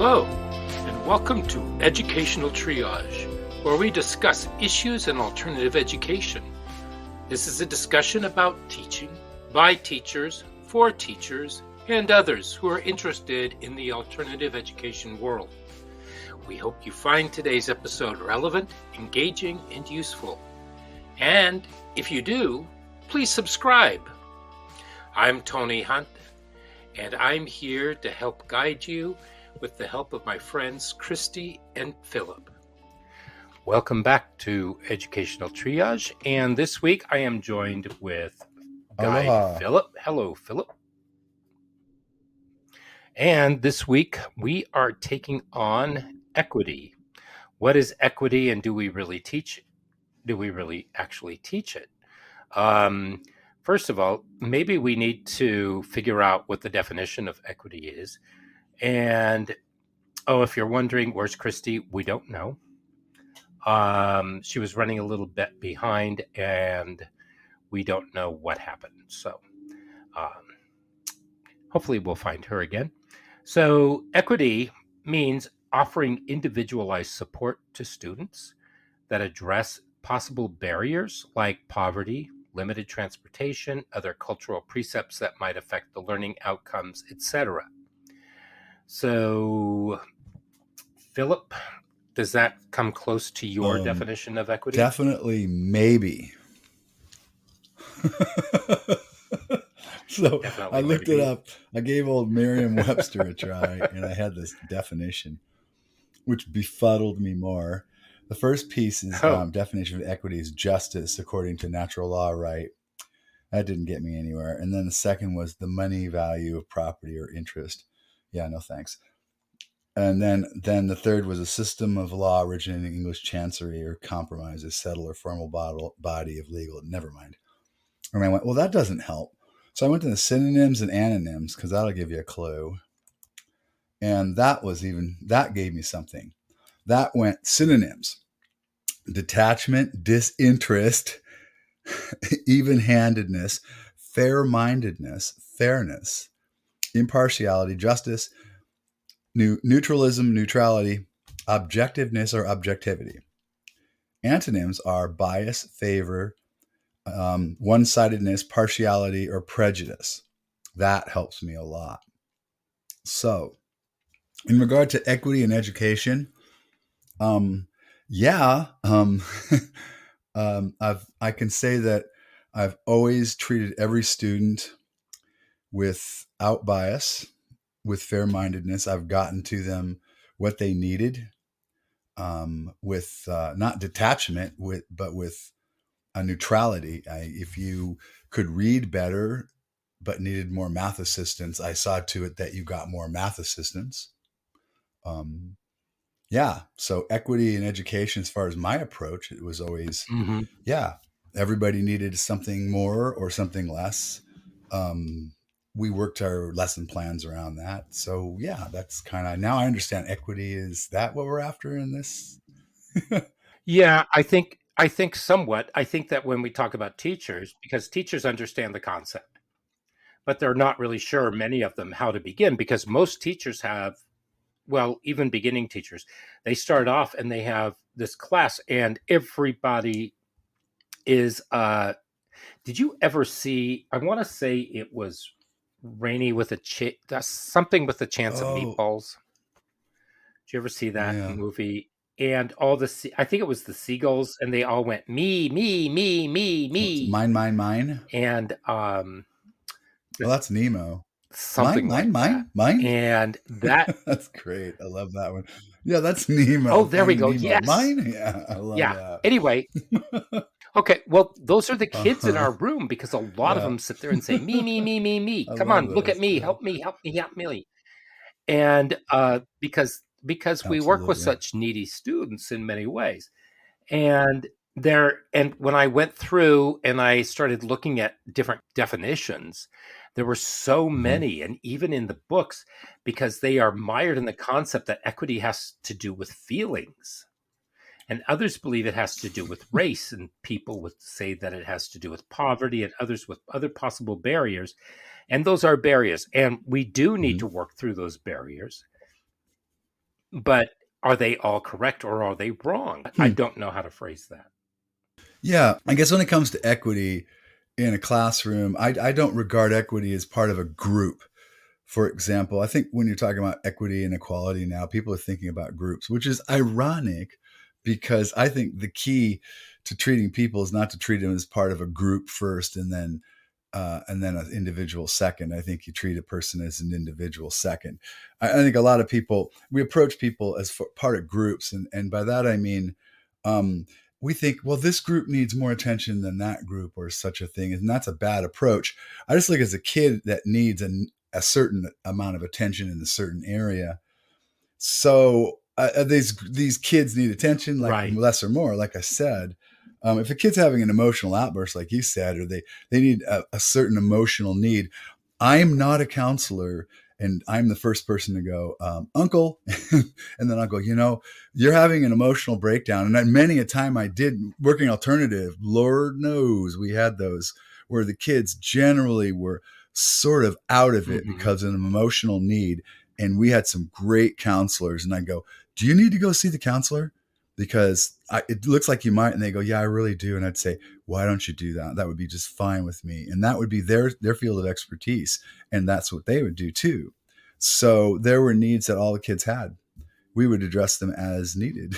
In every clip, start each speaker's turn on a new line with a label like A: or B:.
A: Hello, and welcome to Educational Triage, where we discuss issues in alternative education. This is a discussion about teaching, by teachers, for teachers, and others who are interested in the alternative education world. We hope you find today's episode relevant, engaging, and useful. And if you do, please subscribe. I'm Tony Hunt, and I'm here to help guide you with the help of my friends Christy and Philip. Welcome back to Educational Triage, and this week I am joined with Guide Philip. Hello, Philip. And this week we are taking on equity. What is equity, and do we really teach it? Do we really actually teach it? First of all, maybe we need to figure out what the definition of equity is. And, if you're wondering, where's Christy? We don't know. She was running a little bit behind, and we don't know what happened. So hopefully we'll find her again. So equity means offering individualized support to students that address possible barriers like poverty, limited transportation, other cultural precepts that might affect the learning outcomes, etc. So, Philip, does that come close to your definition of equity?
B: Definitely, maybe. So definitely I looked it up. I gave old Merriam-Webster a try, and I had this definition, which befuddled me more. The first piece is definition of equity is justice according to natural law, right? That didn't get me anywhere. And then the second was the money value of property or interest. Yeah, no thanks. And then the third was a system of law originating in English chancery or compromise, a settle or formal body of legal. Never mind. And I went, well, that doesn't help. So I went to the synonyms and antonyms because that'll give you a clue. And that gave me something. That went synonyms: detachment, disinterest, even-handedness, fair-mindedness, fairness, impartiality, justice, neutralism, neutrality, objectiveness or objectivity. Antonyms are bias, favor, one-sidedness, partiality, or prejudice. That helps me a lot. So, in regard to equity in education, I can say that I've always treated every student without bias, with fair-mindedness. I've gotten to them what they needed, with not detachment, but with a neutrality. If you could read better but needed more math assistance, I saw to it that you got more math assistance. So equity in education, as far as my approach, it was always, everybody needed something more or something less. We worked our lesson plans around that. So that's kind of, now I understand equity. Is that what we're after in this?
A: Yeah, I think somewhat. I think that when we talk about teachers, because teachers understand the concept, but they're not really sure, many of them, how to begin, because most teachers have, even beginning teachers, they start off and they have this class and everybody is, did you ever see, I want to say it was Rainy with something with a chance of meatballs. Did you ever see that movie? And all I think it was the seagulls, and they all went, me, me, me, me, me.
B: Mine, mine, mine.
A: And
B: that's Nemo.
A: Something
B: mine.
A: And that
B: that's great. I love that one. Yeah, that's Nemo.
A: Oh, there we go.
B: Nemo.
A: Yes.
B: Mine? Yeah, I love that.
A: Anyway. Okay, well, those are the kids in our room, because a lot of them sit there and say, me, me, me, me, me. Come on, look at me. Help me, help me, help me. And because we work with such needy students in many ways. And when I went through and I started looking at different definitions, there were so many, and even in the books, because they are mired in the concept that equity has to do with feelings. And others believe it has to do with race, and people would say that it has to do with poverty, and others with other possible barriers. And those are barriers. And we do need to work through those barriers. but are they all correct or are they wrong? I
B: Hmm.
A: don't know how to phrase that.
B: Yeah, I guess when it comes to equity in a classroom, I don't regard equity as part of a group. For example, I think when you're talking about equity and equality now, people are thinking about groups, which is ironic because I think the key to treating people is not to treat them as part of a group first and then an individual second. I think you treat a person as an individual second. I think a lot of people, we approach people as part of groups. And by that, I mean, um, we think, well, this group needs more attention than that group or such a thing. And that's a bad approach. I just look as a kid that needs a certain amount of attention in a certain area. So these kids need attention, like
A: Right.
B: less or more. Like I said, if a kid's having an emotional outburst, like you said, or they need a certain emotional need, I'm not a counselor, and I'm the first person to go, Uncle, and then I'll go, you're having an emotional breakdown, and many a time I did working alternative. Lord knows we had those where the kids generally were sort of out of it
A: Mm-hmm.
B: because of an emotional need, and we had some great counselors. And I go, do you need to go see the counselor? Because it looks like you might. And they go, yeah, I really do. And I'd say, why don't you do that? That would be just fine with me. And that would be their field of expertise. And that's what they would do too. So there were needs that all the kids had. We would address them as needed.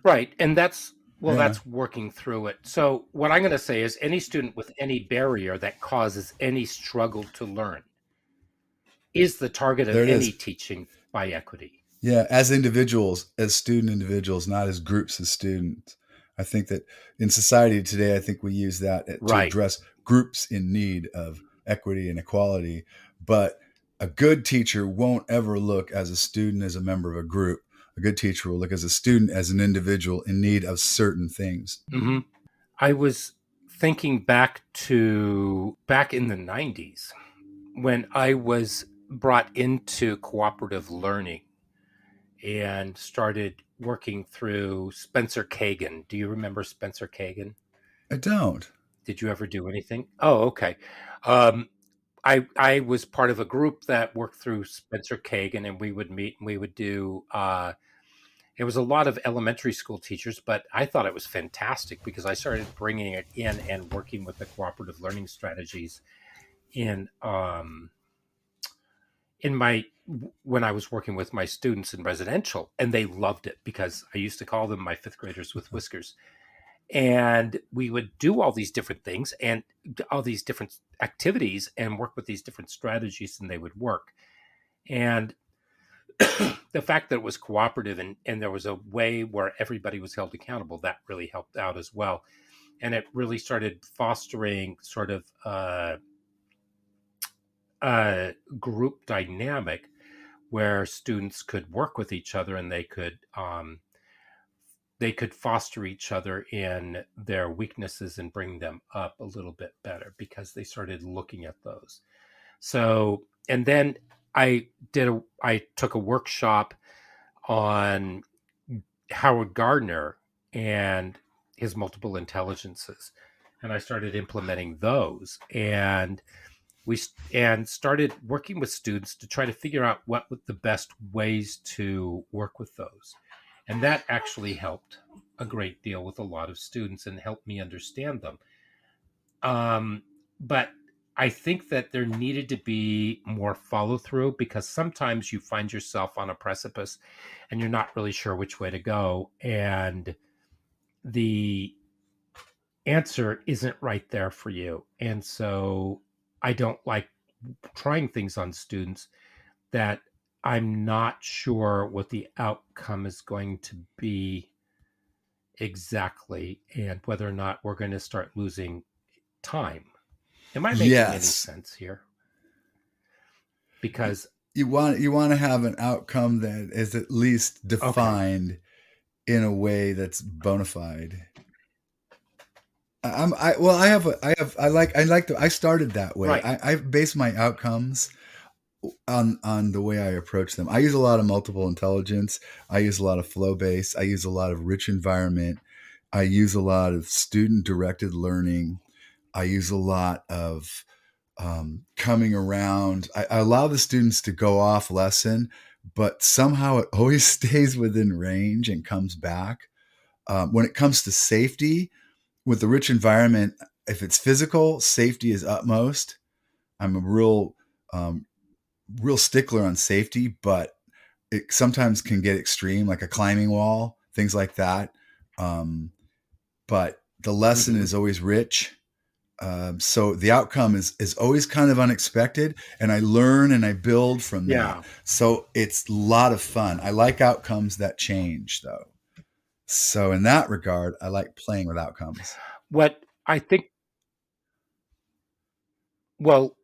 A: Right. And that's, well,
B: Yeah,
A: that's working through it. So, what I'm going to say is any student with any barrier that causes any struggle to learn is the target of
B: there it
A: any
B: is.
A: teaching by equity.
B: Yeah, as individuals, as student individuals, not as groups of students. I think that in society today, I think we use that to
A: Right.
B: address groups in need of equity and equality. But a good teacher won't ever look as a student as a member of a group. A good teacher will look as a student as an individual in need of certain things.
A: Mm-hmm. I was thinking back in the 90s when I was brought into cooperative learning and started working through Spencer Kagan. Do you remember Spencer Kagan?
B: I don't.
A: Did you ever do anything? Oh, okay. Um, I was part of a group that worked through Spencer Kagan, and we would meet and we would do. It was a lot of elementary school teachers, but I thought it was fantastic because I started bringing it in and working with the cooperative learning strategies in in my when I was working with my students in residential, and they loved it because I used to call them my fifth graders with whiskers. And we would do all these different things and all these different activities and work with these different strategies, and they would work. And the fact that it was cooperative and there was a way where everybody was held accountable, that really helped out as well. And it really started fostering sort of a group dynamic where students could work with each other and they could foster each other in their weaknesses and bring them up a little bit better because they started looking at those. So, and then I took a workshop on Howard Gardner and his multiple intelligences, and I started implementing those. And we and started working with students to try to figure out what were the best ways to work with those, and that actually helped a great deal with a lot of students and helped me understand them. But I think that there needed to be more follow through because sometimes you find yourself on a precipice and you're not really sure which way to go, and the answer isn't right there for you. And so I don't like trying things on students that I'm not sure what the outcome is going to be exactly and whether or not we're going to start losing time. Am I making any
B: Yes.
A: sense here? Because,
B: You want to have an outcome that is at least
A: okay,
B: defined in a way that's bona fide. I have I started that way.
A: right.
B: I base my outcomes on the way I approach them. I use a lot of multiple intelligence. I use a lot of flow base. I use a lot of rich environment. I use a lot of student directed learning. I use a lot of coming around. I allow the students to go off lesson, but somehow it always stays within range and comes back. When it comes to safety, with the rich environment, if it's physical, safety is utmost. I'm a um, real stickler on safety, but it sometimes can get extreme, like a climbing wall, things like that. Um, but the lesson
A: Mm-hmm.
B: is always rich. So the outcome is always kind of unexpected, and I learn and I build from that.
A: Yeah.
B: So it's a lot of fun. I like outcomes that change, though. So in that regard, I like playing with outcomes.
A: What I think, well,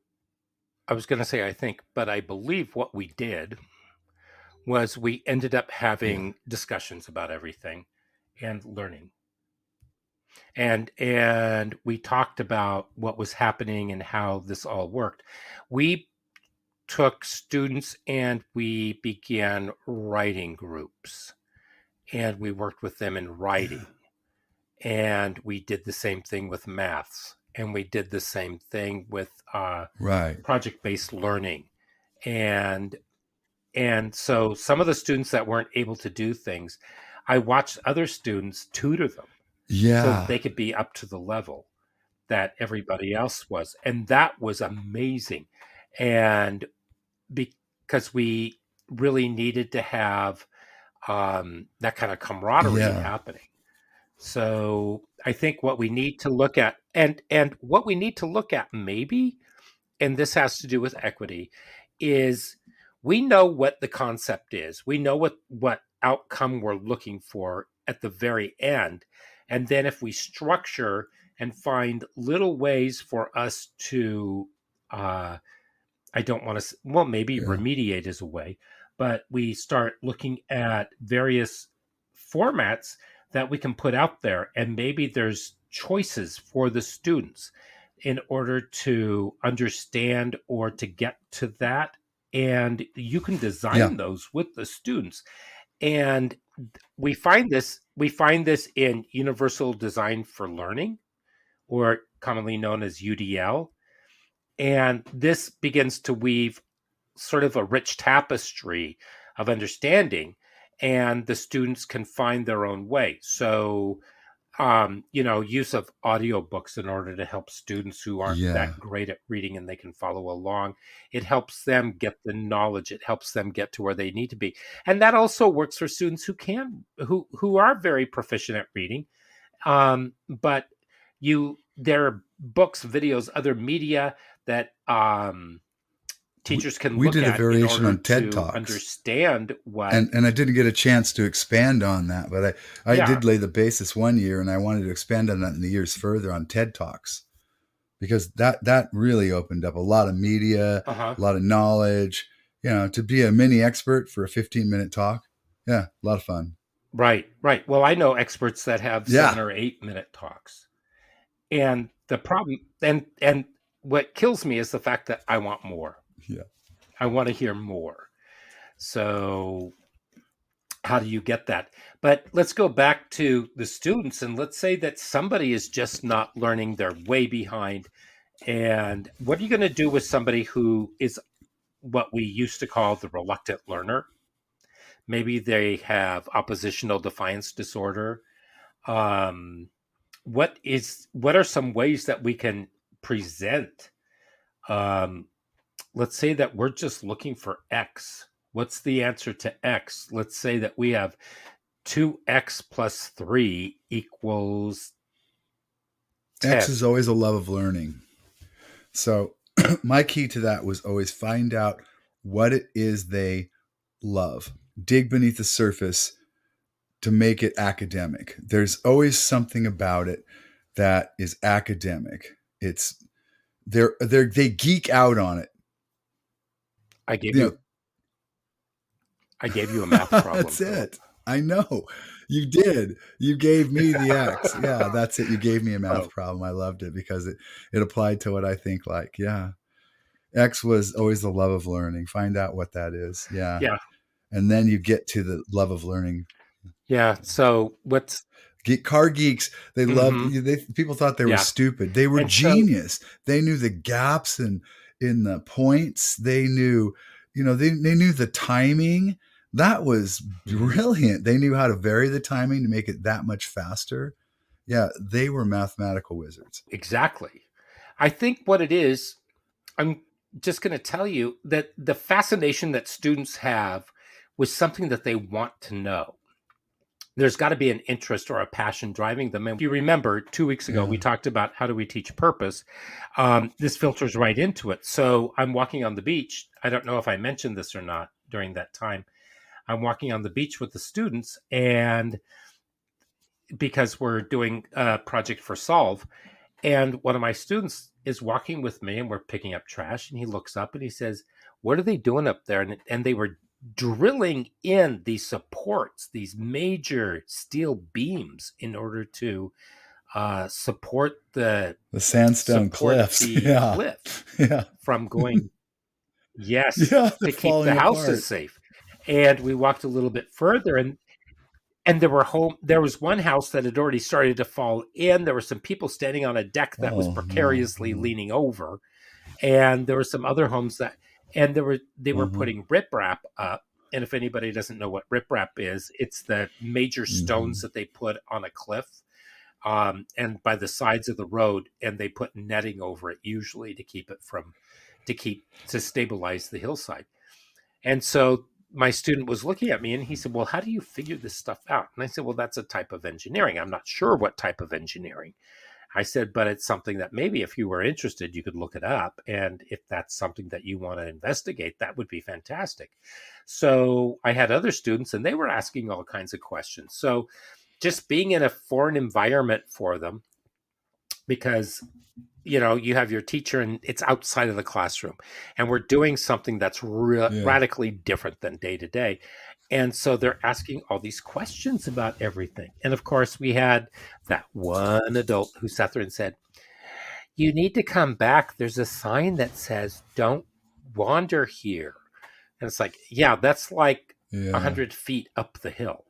A: I was going to say I think, but I believe what we did was we ended up
B: Yeah.
A: having discussions about everything and learning. And we talked about what was happening and how this all worked. We took students and we began writing groups, and we worked with them in
B: Yeah.
A: writing, and we did the same thing with maths, and we did the same thing with
B: Right.
A: project-based learning. And and so some of the students that weren't able to do things, I watched other students tutor them so that
B: Yeah.
A: they could be up to the level that everybody else was. And that was amazing. And because we really needed to have that kind of camaraderie
B: Yeah.
A: happening. So I think what we need to look at, and what we need to look at maybe, and this has to do with equity, is we know what the concept is. We know what outcome we're looking for at the very end. And then if we structure and find little ways for us to I don't want to, well, maybe
B: Yeah.
A: remediate is a way, but we start looking at various formats that we can put out there. And maybe there's choices for the students in order to understand or to get to that. And you can
B: Yeah.
A: design those with the students. And we find this in universal design for learning, or commonly known as UDL. And this begins to weave sort of a rich tapestry of understanding, and the students can find their own way. So use of audiobooks in order to help students who aren't
B: Yeah.
A: that great at reading and they can follow along. It helps them get the knowledge. It helps them get to where they need to be. And that also works for students who are very proficient at reading. But there are books, videos, other media that teachers can
B: We
A: look
B: did a
A: at in
B: variation
A: order
B: on TED
A: to
B: Talks,
A: understand what.
B: and I didn't get a chance to expand on that, but I
A: Yeah.
B: did lay the basis one year, and I wanted to expand on that in the years further on TED Talks, because that really opened up a lot of media,
A: Uh-huh.
B: a lot of knowledge. To be a mini expert for a 15-minute talk. Yeah, a lot of fun.
A: Right. Well, I know experts that have
B: Yeah.
A: 7 or 8 minute talks. And the problem, and what kills me is the fact that I want more.
B: Yeah.
A: I want to hear more. So how do you get that? But let's go back to the students, and let's say that somebody is just not learning, they're way behind. And what are you going to do with somebody who is what we used to call the reluctant learner? Maybe they have oppositional defiance disorder. Um, what are some ways that we can present? Um, let's say that we're just looking for X. What's the answer to X? Let's say that we have 2x plus 3 equals
B: X
A: 10.
B: is always a love of learning. So my key to that was always find out what it is they love. Dig beneath the surface to make it academic. There's always something about it that is academic. It's they geek out on it.
A: I gave
B: You
A: you I gave you a math
B: know,
A: problem,
B: that's
A: Philip.
B: it. I know. You did. You gave me the X. Yeah, that's it. You gave me a math
A: Oh,
B: problem. I loved it because it applied to what I think like. Yeah. X was always the love of learning. Find out what that is. Yeah.
A: yeah.
B: And then you get to the love of learning.
A: Yeah. So what's
B: Car geeks, they loved.
A: mhm.
B: People thought they were
A: Yeah.
B: stupid. They were
A: And so
B: genius. They knew the gaps in the points. They knew, they knew the timing. That was brilliant. They knew how to vary the timing to make it that much faster. Yeah, they were mathematical wizards.
A: Exactly. I think what it is, I'm just going to tell you that the fascination that students have with something that they want to know, there's got to be an interest or a passion driving them. And if you remember 2 weeks ago,
B: Yeah.
A: we talked about how do we teach purpose. This filters right into it. So I'm walking on the beach. I don't know if I mentioned this or not during that time. I'm walking on the beach with the students, and because we're doing a project for Solve, and one of my students is walking with me, and we're picking up trash, and he looks up and he says, "What are they doing up there?" And they were drilling in these supports, these major steel beams, in order to support
B: sandstone cliffs.
A: the
B: Yeah.
A: cliff
B: Yeah.
A: from going. Yes,
B: Yeah, they're
A: to keep the
B: falling
A: houses
B: apart.
A: safe. And we walked a little bit further, and there was one house that had already started to fall in. There were some people standing on a deck that was
B: Oh no.
A: precariously leaning over, and there were some other homes and they were
B: Uh-huh.
A: putting riprap up. And if anybody doesn't know what riprap is, it's the major stones
B: Mm-hmm.
A: that they put on a cliff, and by the sides of the road, and they put netting over it, usually to keep it from to stabilize the hillside. And so my student was looking at me and he said, "Well, how do you figure this stuff out?" And I said, "Well, that's a type of engineering. I'm not sure what type of engineering." I said, "But it's something that maybe if you were interested, you could look it up. And if that's something that you want to investigate, that would be fantastic." So I had other students and they were asking all kinds of questions. So just being in a foreign environment for them, because you have your teacher and it's outside of the classroom, and we're doing something that's
B: Yeah.
A: radically different than day to day. And so they're asking all these questions about everything. And of course, we had that one adult who sat there and said, "You need to come back. There's a sign that says, 'Don't wander here.'" And it's like, yeah, that's like
B: Yeah.
A: 100 feet up the hill.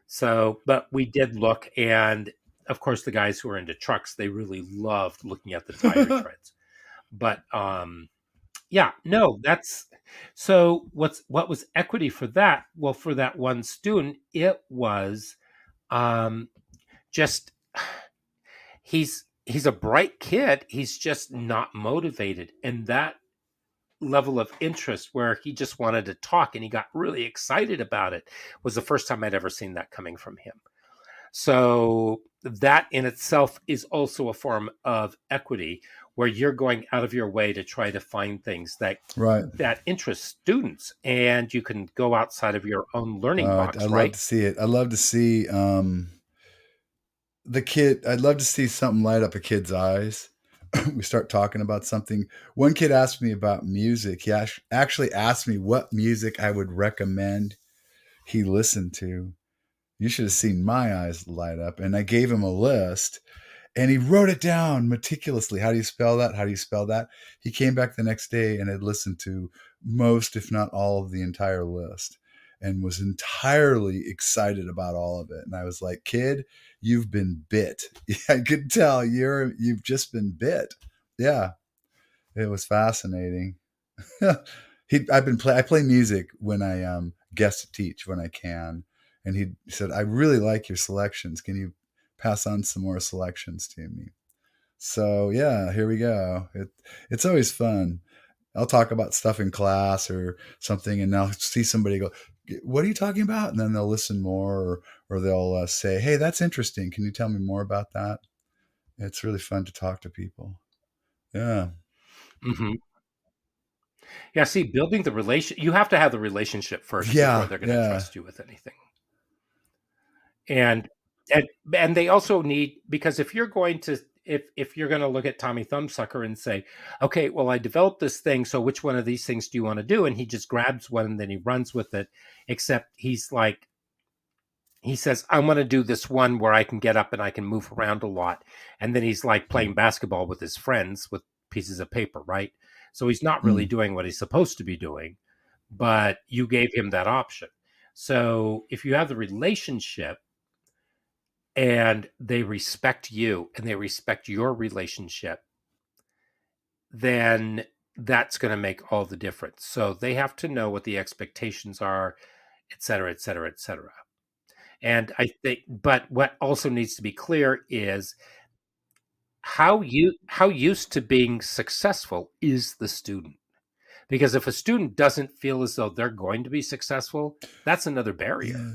A: So, but we did look, and of course, the guys who are into trucks, they really loved looking at the tire treads. But yeah, no, that's so. What was equity for that? Well, for that one student, it was um, just he's a bright kid. He's just not motivated, and that level of interest where he just wanted to talk and he got really excited about it was the first time I'd ever seen that coming from him. So that in itself is also a form of equity, where you're going out of your way to try to find things
B: Right.
A: that interest students, and you can go outside of your own learning
B: I'd
A: box,
B: love
A: right?
B: to see it. I'd love to see the kid. I'd love to see something light up a kid's eyes. We start talking about something. One kid asked me about music. He actually asked me what music I would recommend he listened to. You should have seen my eyes light up. And I gave him a list, and he wrote it down meticulously. How do you spell that? How do you spell that? He came back the next day and had listened to most, if not all, of the entire list and was entirely excited about all of it. And I was like, "Kid, you've been bit." Yeah, I could tell you've just been bit. Yeah, it was fascinating. I play music when I guest teach when I can, and he said, "I really like your selections. Can you pass on some more selections to me?" So yeah, here we go. It's always fun. I'll talk about stuff in class or something, and I'll see somebody go, "What are you talking about?" And then they'll listen more, or they'll say, "Hey, that's interesting. Can you tell me more about that?" It's really fun to talk to people. Yeah,
A: Hmm. Yeah, see, building the relation, you have to have the relationship first before
B: yeah,
A: they're going to
B: yeah.
A: trust you with anything. And and and they also need, because if you're going to look at Tommy Thumbsucker and say, "Okay, well, I developed this thing, so which one of these things do you want to do?" And he just grabs one and then he runs with it, except he says, "I want to do this one where I can get up and I can move around a lot." And then he's like playing basketball with his friends with pieces of paper, right? So he's not really
B: Mm.
A: doing what he's supposed to be doing, but you gave him that option. So if you have the relationship and they respect you and they respect your relationship, then that's going to make all the difference. So they have to know what the expectations are, et cetera, et cetera, et cetera. And I think, but what also needs to be clear is how used to being successful is the student. Because if a student doesn't feel as though they're going to be successful, that's another barrier.
B: Yeah.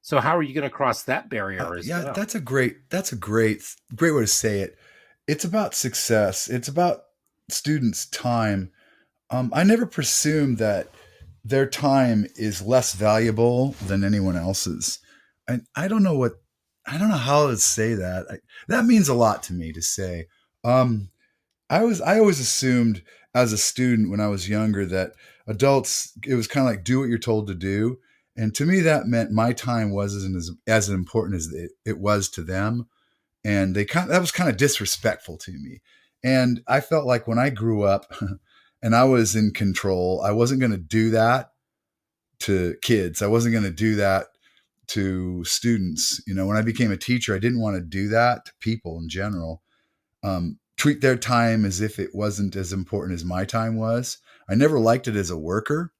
A: So how are you going to cross that barrier as
B: Yeah,
A: well?
B: that's a great way to say it. It's about success. It's about students' time. I never presume that their time is less valuable than anyone else's. And I don't know how to say that. That means a lot to me to say. Um, I always assumed as a student when I was younger that adults, it was kind of like do what you're told to do. And to me, that meant my time wasn't as important as it was to them. And that was kind of disrespectful to me. And I felt like when I grew up and I was in control, I wasn't going to do that to kids. I wasn't going to do that to students. You know, when I became a teacher, I didn't want to do that to people in general. Treat their time as if it wasn't as important as my time was. I never liked it as a worker.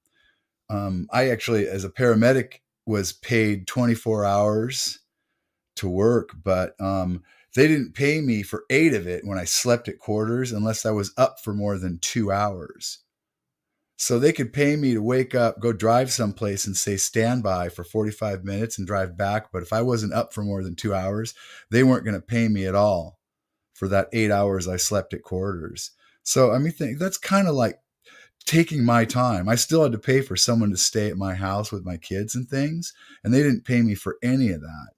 B: I actually, as a paramedic, was paid 24 hours to work, but they didn't pay me for 8 of it when I slept at quarters unless I was up for more than 2 hours. So they could pay me to wake up, go drive someplace and say standby for 45 minutes and drive back. But if I wasn't up for more than 2 hours, they weren't going to pay me at all for that 8 hours I slept at quarters. So, I mean, that's kind of like taking my time. I still had to pay for someone to stay at my house with my kids and things, and they didn't pay me for any of that.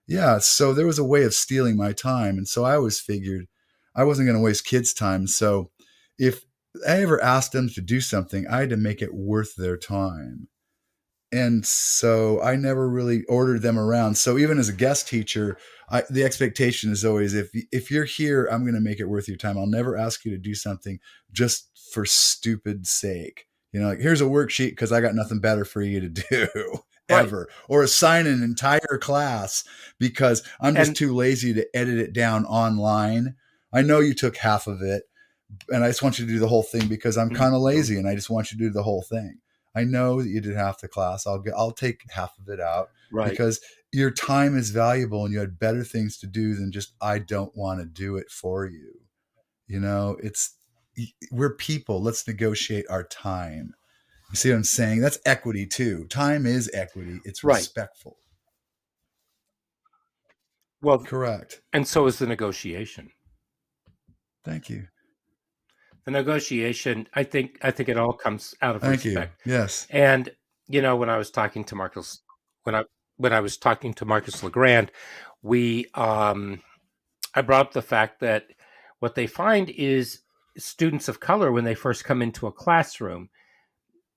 B: Yeah, so there was a way of stealing my time. And so I always figured I wasn't going to waste kids' time. So if I ever asked them to do something, I had to make it worth their time. And so I never really ordered them around. So even as a guest teacher, the expectation is always if you're here, I'm going to make it worth your time. I'll never ask you to do something just for stupid sake. You know, like here's a worksheet because I got nothing better for you to do
A: Right.
B: ever, or assign an entire class because I'm just
A: And
B: too lazy to edit it down online. I know you took half of it, and I just want you to do the whole thing because I'm kind of
A: Mhm.
B: lazy and I just want you to do the whole thing. I know that you did half the class. I'll take half of it out
A: Right.
B: because your time is valuable and you had better things to do than just I don't want to do it for you. You know, we're people. Let's negotiate our time. You see what I'm saying? That's equity too. Time is equity. It's
A: Right.
B: respectful.
A: Well,
B: Correct.
A: and so is the negotiation.
B: Thank you.
A: The negotiation, I think it all comes out of
B: Thank you.
A: respect.
B: Yes.
A: And when I was talking to Marcus, when I when I was talking to Marcus Legrand, we I brought up the fact that what they find is students of color when they first come into a classroom,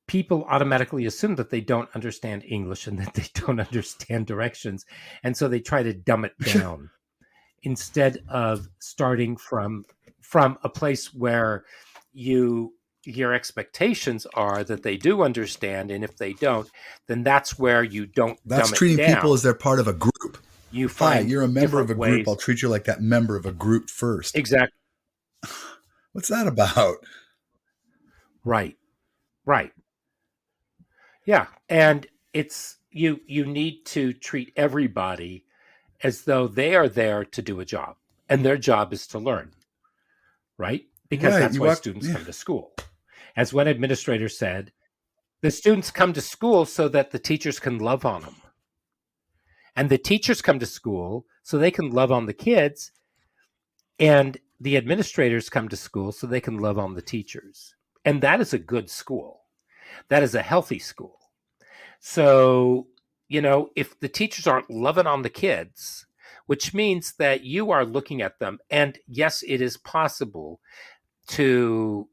A: people automatically assume that they don't understand English and that they don't understand directions, and so they try to dumb it down instead of starting from a place where your expectations are that they do understand, and if they don't, then that's where you don't
B: That's
A: dumb it
B: treating people as
A: down.
B: they're part of a group.
A: You
B: Hi,
A: find
B: you're a member of
A: different
B: a group. I'll
A: ways.
B: treat you like that member of a group first.
A: Exactly.
B: What's that about?
A: Right. Right. Yeah. And it's you need to treat everybody as though they are there to do a job, and their job is to learn, right? Because
B: Right.
A: that's
B: You
A: why
B: walk.
A: students
B: Yeah.
A: come to school. As one administrator said, the students come to school so that the teachers can love on them. And the teachers come to school so they can love on the kids. And the administrators come to school so they can love on the teachers. And that is a good school. That is a healthy school. So, if the teachers aren't loving on the kids, which means that you are looking at them, and yes, it is possible to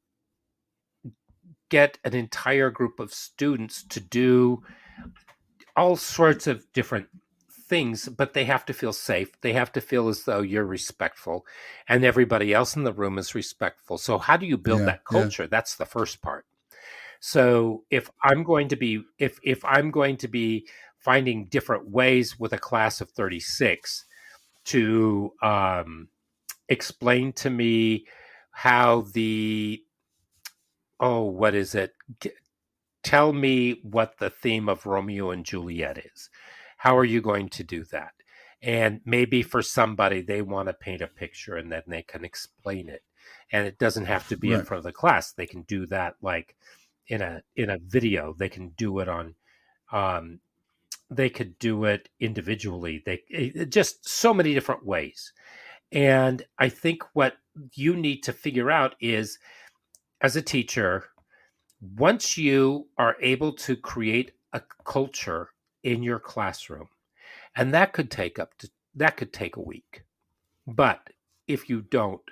A: get an entire group of students to do all sorts of different things, but they have to feel safe. They have to feel as though you're respectful and everybody else in the room is respectful. So how do you build
B: Yeah.
A: that
B: Yeah.
A: culture? That's the first part. So if I'm going to be finding different ways with a class of 36 to explain to me how the oh, what is it? Tell me what the theme of Romeo and Juliet is. How are you going to do that? And maybe for somebody, they want to paint a picture and then they can explain it. And it doesn't have to be in
B: Right.
A: front of the class. They can do that like in a video. They can do it on um, they could do it individually. Just so many different ways. And I think what you need to figure out is, as a teacher, once you are able to create a culture in your classroom, and that could take a week. But if you don't,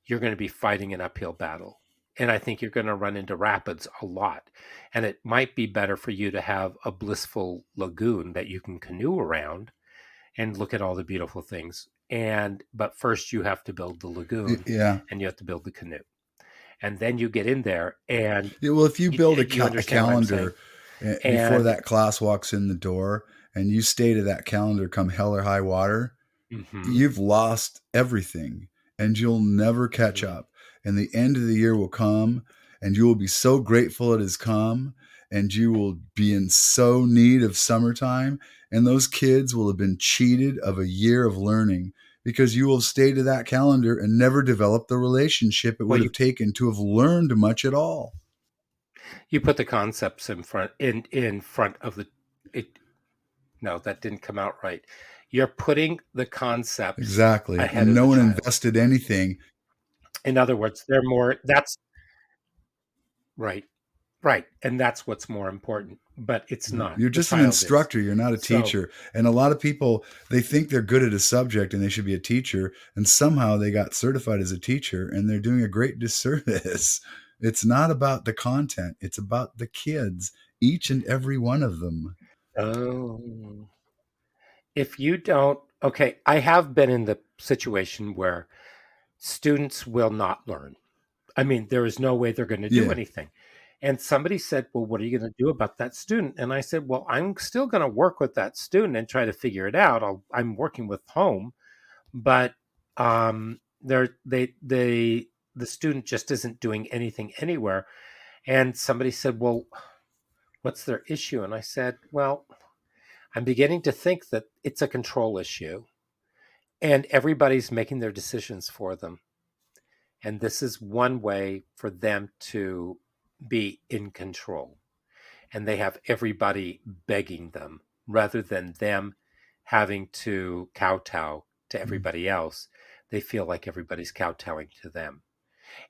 A: you're going to be fighting an uphill battle. And I think you're going to run into rapids a lot. And it might be better for you to have a blissful lagoon that you can canoe around and look at all the beautiful things. But first you have to build the lagoon
B: Yeah.
A: and you have to build the canoe. And then you get in there and
B: Yeah, well, if you build
A: you
B: a
A: understand what I'm saying.
B: calendar before
A: And
B: that class walks in the door, and you stay to that calendar come hell or high water,
A: mhm,
B: you've lost everything, and you'll never catch
A: mhm.
B: up. And the end of the year will come, and you will be so grateful it has come, and you will be in so need of summertime. And those kids will have been cheated of a year of learning because you will have stayed to that calendar and never developed the relationship it
A: Well,
B: would have taken to have learned much at all.
A: you put the concepts in front of the it. No, that didn't come out right. You're putting the concepts
B: Exactly.
A: ahead
B: And
A: of
B: no
A: the
B: one
A: child.
B: invested anything.
A: In other words, they're more. That's right, right, and that's what's more important. But it's not.
B: You're
A: The
B: just an
A: child is.
B: instructor. You're not a
A: So
B: teacher. And a lot of people, they think they're good at a subject and they should be a teacher. And somehow they got certified as a teacher and they're doing a great disservice. It's not about the content, it's about the kids, each and every one of them.
A: oh, if you don't, okay, I have been in the situation where students will not learn. I mean, there is no way they're going to do
B: Yeah.
A: anything. And somebody said, well, what are you going to do about that student? And I said, well, I'm still going to work with that student and try to figure it out. I'm working with home, but the student just isn't doing anything anywhere. And somebody said, well, what's their issue? And I said, well, I'm beginning to think that it's a control issue and everybody's making their decisions for them. And this is one way for them to be in control. And they have everybody begging them rather than them having to kowtow to everybody else. They feel like everybody's kowtowing to them.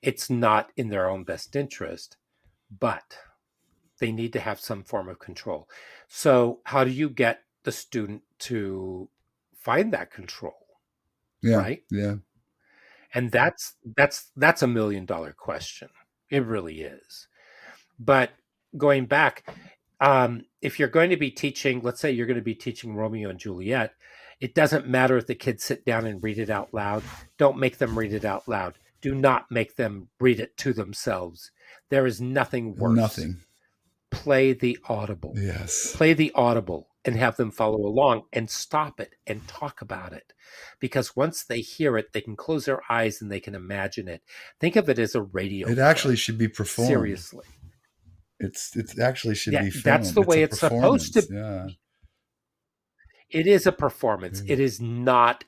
A: It's not in their own best interest, but they need to have some form of control. So, how do you get the student to find that control,
B: Yeah.
A: right?
B: Yeah.
A: And that's $1 million question. It really is. But going back, if you're going to be teaching, let's say you're going to be teaching Romeo and Juliet, it doesn't matter if the kids sit down and read it out loud. Don't make them read it out loud. Do not make them read it to themselves. There is nothing worse.
B: Nothing.
A: Play the audible.
B: Yes.
A: Play the audible and have them follow along and stop it and talk about it. Because once they hear it, they can close their eyes and they can imagine it. Think of it as a radio
B: It actually
A: play.
B: should be performed.
A: Seriously.
B: It actually should
A: Yeah,
B: be
A: that's
B: filmed.
A: the
B: It's a
A: way it's supposed to
B: performance. Yeah.
A: be. It is a performance. It is not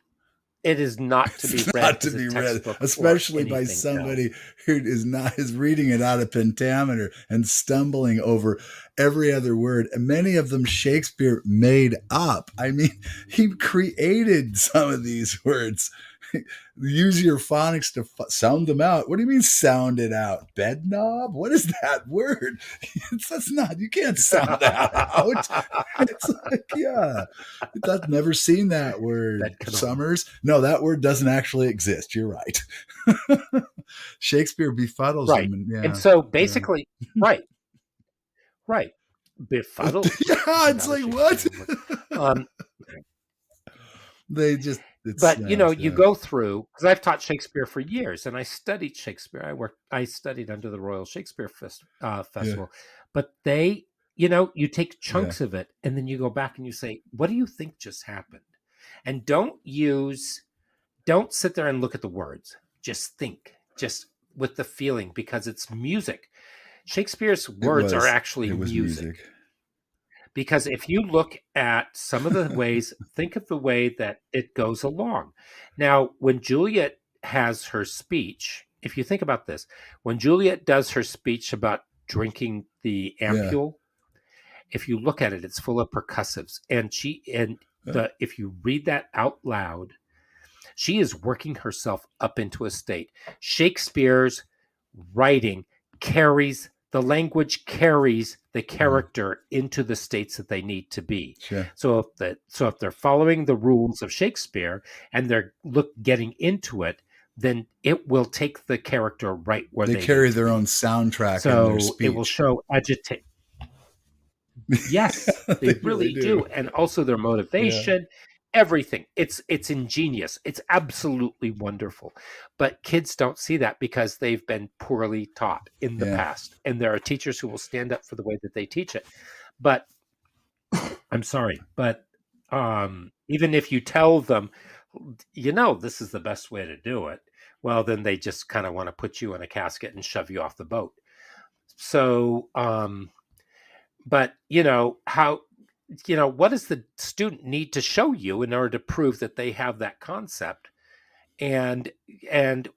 A: to be
B: It's
A: read
B: not to
A: as a
B: be read,
A: textbook or
B: especially by
A: anything else.
B: somebody who is reading it out of pentameter and stumbling over every other word. And many of them Shakespeare made up. I mean, he created some of these words. Use your phonics to sound them out. What do you mean sound it out? Bed knob? What is that word? That's not. You can't sound that out. It's like, yeah, I've never seen that word.
A: That cannot.
B: Summers? No, that word doesn't actually exist. You're right. Shakespeare befuddles
A: Right.
B: them. And
A: And
B: yeah,
A: so
B: yeah.
A: basically, right, right. Befuddles.
B: Yeah,
A: That's
B: it's
A: not a
B: like, what?
A: Shakespearean word. Um,
B: They just, it
A: but
B: snaps.
A: you
B: Yeah.
A: go through because I've taught Shakespeare for years and I studied Shakespeare. I studied under the Royal Shakespeare
B: Yeah.
A: Festival. But you take
B: Yeah.
A: chunks of it and then you go back and you say, what do you think just happened? And don't sit there and look at the words. Just think, just with the feeling because it's music. Shakespeare's words are actually
B: It was
A: music.
B: music.
A: Because if you look at some of the ways, think of the way that it goes along. Now, when Juliet has her speech, if you think about this, when Juliet does her speech about drinking the
B: Yeah.
A: ampule, if you look at it, it's full of percussives. If you read that out loud, she is working herself up into a state. Shakespeare's writing carries the language carries the character into the states that they need to be.
B: Sure.
A: So if they're following the rules of Shakespeare and they're getting into it, then it will take the character right where
B: They
A: they
B: carry
A: need to
B: their
A: be.
B: own soundtrack in their
A: So it will
B: speech.
A: show agitate. Yes, they
B: They really
A: really
B: do.
A: do. And also their
B: Yeah.
A: motivation, everything. It's ingenious. It's absolutely wonderful. But kids don't see that because they've been poorly taught in the
B: Yeah.
A: past. And there are teachers who will stand up for the way that they teach it. But I'm sorry, but even if you tell them, this is the best way to do it, well, then they just kind of want to put you in a casket and shove you off the boat. So, but what does the student need to show you in order to prove that they have that concept, and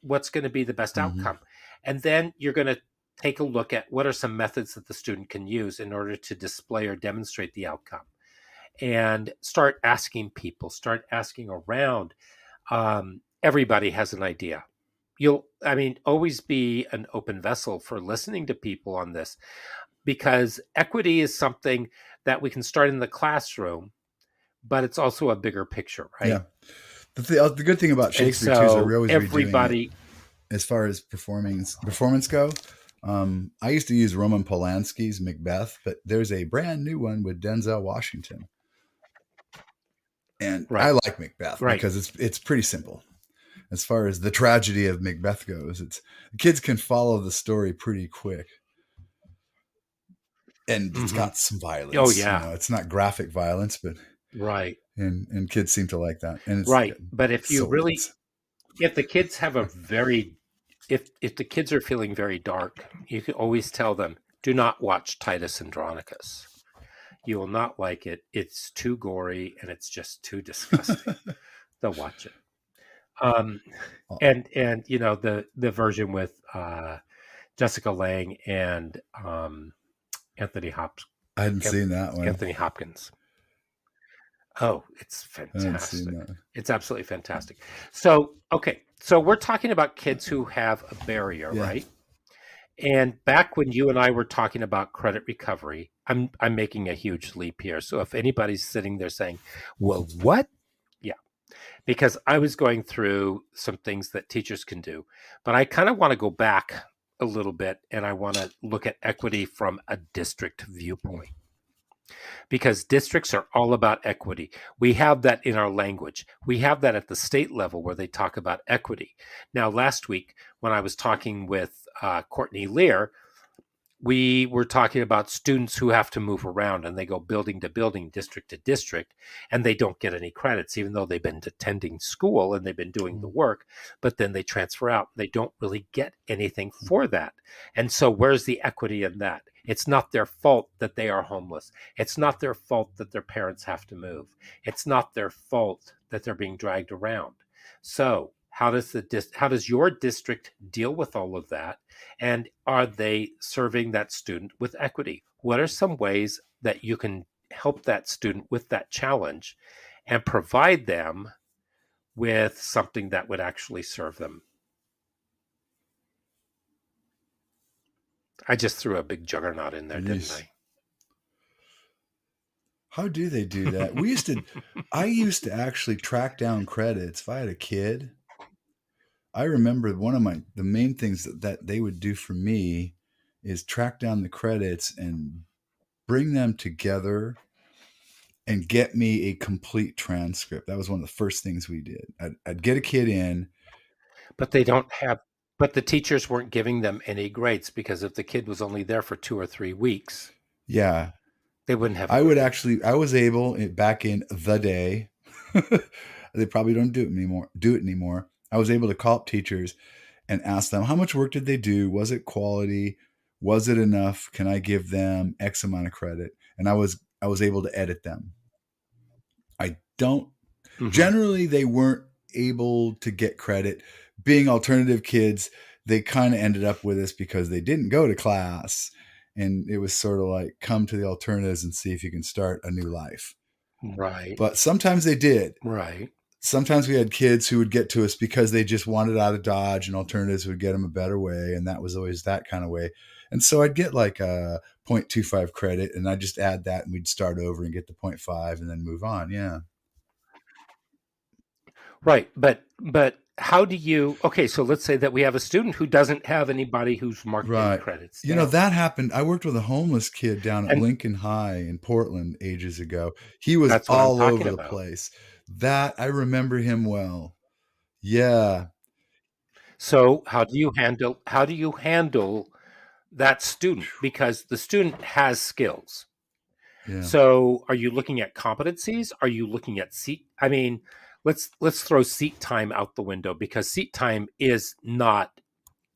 A: what's going to be the best
B: Mm-hmm.
A: outcome? And then you're going to take a look at what are some methods that the student can use in order to display or demonstrate the outcome, and start asking people, start asking around. Everybody has an idea. Always be an open vessel for listening to people on this, because equity is something that we can start in the classroom, but it's also a bigger picture, right?
B: Yeah. The good thing about
A: And
B: Shakespeare too is that
A: so
B: we're always redoing it
A: everybody,
B: as far as performance go. I used to use Roman Polanski's Macbeth, but there's a brand new one with Denzel Washington, and I
A: right,
B: like Macbeth
A: right.
B: because it's pretty simple as far as the tragedy of Macbeth goes. It's kids can follow the story pretty quick, and it's
A: Mm-hmm.
B: got some
A: Oh
B: violence.
A: yeah,
B: It's not graphic violence, but
A: right,
B: and kids seem to like that, and it's
A: right. But
B: swords.
A: if the kids have a very, if the kids are feeling very dark, you can always tell them, do not watch Titus Andronicus. You will not like it. It's too gory and it's just too disgusting. They'll watch it. Um,
B: Oh,
A: and the version with Jessica Lange and Anthony Hopkins.
B: I hadn't seen that one.
A: Anthony Hopkins. Oh, it's
B: I hadn't seen
A: fantastic.
B: that.
A: It's absolutely fantastic. So, okay. So we're talking about kids who have a barrier,
B: Yeah.
A: right? And back when you and I were talking about credit recovery, I'm making a huge leap here. So if anybody's sitting there saying, "Well, what?" Yeah, because I was going through some things that teachers can do, but I kind of want to go back a little bit and I want to look at equity from a district viewpoint, because districts are all about equity. We have that in our language. We have that at the state level where they talk about equity. Now, last week when I was talking with Courtney Lear, we were talking about students who have to move around and they go building to building, district to district, and they don't get any credits, even though they've been attending school and they've been doing the work, but then they transfer out. They don't really get anything for that. And so where's the equity in that? It's not their fault that they are homeless. It's not their fault that their parents have to move. It's not their fault that they're being dragged around. So how does your district deal with all of that? And are they serving that student with equity? What are some ways that you can help that student with that challenge and provide them with something that would actually serve them? I just threw a big juggernaut in there, didn't
B: Jeez.
A: I?
B: How do they do that? I used to actually track down credits. If I had a kid, I remember the main things that they would do for me is track down the credits and bring them together and get me a complete transcript. That was one of the first things we did. I'd get a kid in.
A: But they don't have, but the teachers weren't giving them any grades, because if the kid was only there for 2 or 3 weeks,
B: Yeah,
A: they wouldn't have a grade.
B: I was able back in the day. They probably don't do it anymore. I was able to call up teachers and ask them how much work did they do? Was it quality? Was it enough? Can I give them X amount of credit? And I was able to edit them. I don't generally they weren't able to get credit. Being alternative kids, they kind of ended up with us because they didn't go to class. And it was sort of like, come to the alternatives and see if you can start a new life.
A: Right.
B: But sometimes they did.
A: Right.
B: Sometimes we had kids who would get to us because they just wanted out of Dodge, and alternatives would get them a better way. And that was always that kind of way. And so I'd get like a 0.25 credit, and I'd just add that, and we'd start over and get the 0.5 and then move on. Yeah.
A: Right. But how do you, okay, so let's say that we have a student who doesn't have anybody who's marked any
B: Right.
A: credits
B: You know,
A: down.
B: that happened. I worked with a homeless kid down at
A: And
B: Lincoln High in Portland ages ago. He was
A: that's what I'm
B: all
A: talking
B: over the
A: about.
B: place. That I remember him well. Yeah.
A: So how do you handle that student? Because the student has skills.
B: Yeah.
A: So are you looking at competencies? Are you looking at seat? I mean, let's throw seat time out the window, because seat time is not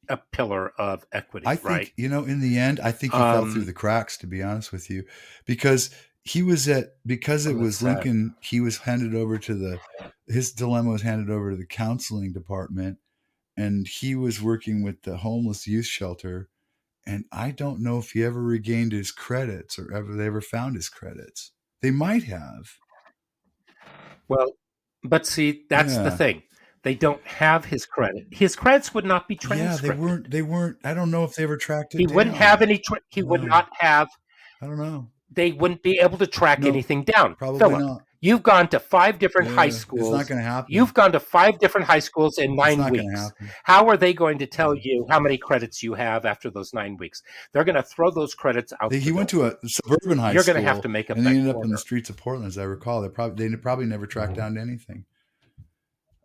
A: a pillar of equity,
B: I
A: right?
B: think, in the end, I think he fell through the cracks, to be honest with you, because because it
A: That's
B: was
A: sad.
B: Lincoln, he was handed over to his dilemma was handed over to the counseling department, and he was working with the homeless youth shelter. And I don't know if he ever regained his credits or they ever found his credits. They might have.
A: Well, but see, that's the
B: Yeah.
A: thing. They don't have his credit. His credits would not be
B: Yeah, they
A: transcripted.
B: weren't they weren't I don't know if they ever tracked
A: He
B: it
A: wouldn't have
B: down.
A: any. He would
B: No.
A: not have.
B: I don't know.
A: They wouldn't be able to track
B: No.
A: anything down.
B: Probably
A: Philip,
B: not.
A: you've gone to 5 different high
B: Yeah, it's not
A: schools.
B: going to happen.
A: You've gone to 5 different high schools in
B: It's
A: nine
B: not going to
A: weeks.
B: happen.
A: How are they going to tell
B: Yeah.
A: you how many credits you have after those 9 weeks? They're going to throw those credits out
B: He
A: the
B: went
A: door.
B: to a suburban high
A: You're going to have to
B: school,
A: make up
B: and he
A: that
B: ended up in the
A: quarter.
B: streets of Portland, as I recall. They probably never tracked down anything.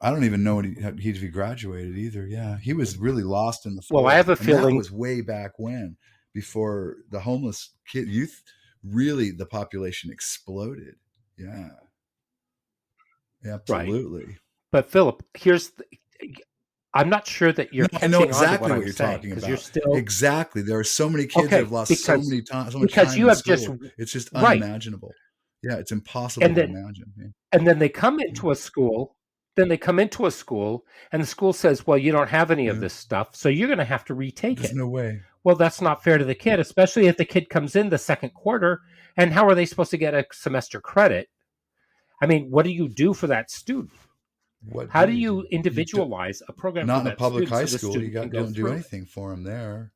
B: I don't even know when he graduated either. Yeah, he was really lost in the
A: Well, I
B: forest,
A: have a
B: and that
A: feeling.
B: was way back when, before the homeless youth, really the population exploded. Yeah,
A: Right.
B: absolutely.
A: But Philip, I'm not sure that you're
B: No, I know
A: catching on to what
B: exactly what
A: I'm
B: you're
A: saying,
B: talking
A: because you're
B: about.
A: still
B: Exactly. There are so many kids that
A: okay
B: have lost
A: because
B: so much time
A: you
B: in
A: have just
B: school. It's just
A: right,
B: unimaginable. Yeah, it's impossible
A: and
B: to
A: then
B: imagine. Yeah.
A: and then they come into a school. Then they come into a school, and the school says, "Well, you don't have any of
B: Yeah.
A: this stuff, so you're going to have to retake
B: There's
A: it."
B: no way.
A: Well, that's not fair to the kid, especially if the kid comes in the second quarter. And how are they supposed to get a semester credit? I mean, what do you do for that student?
B: What
A: How
B: do
A: do
B: you
A: you
B: do?
A: individualize a program for
B: Not in a
A: that
B: public
A: student
B: high
A: so the
B: school.
A: student can go
B: Don't do
A: through it?
B: anything for them there,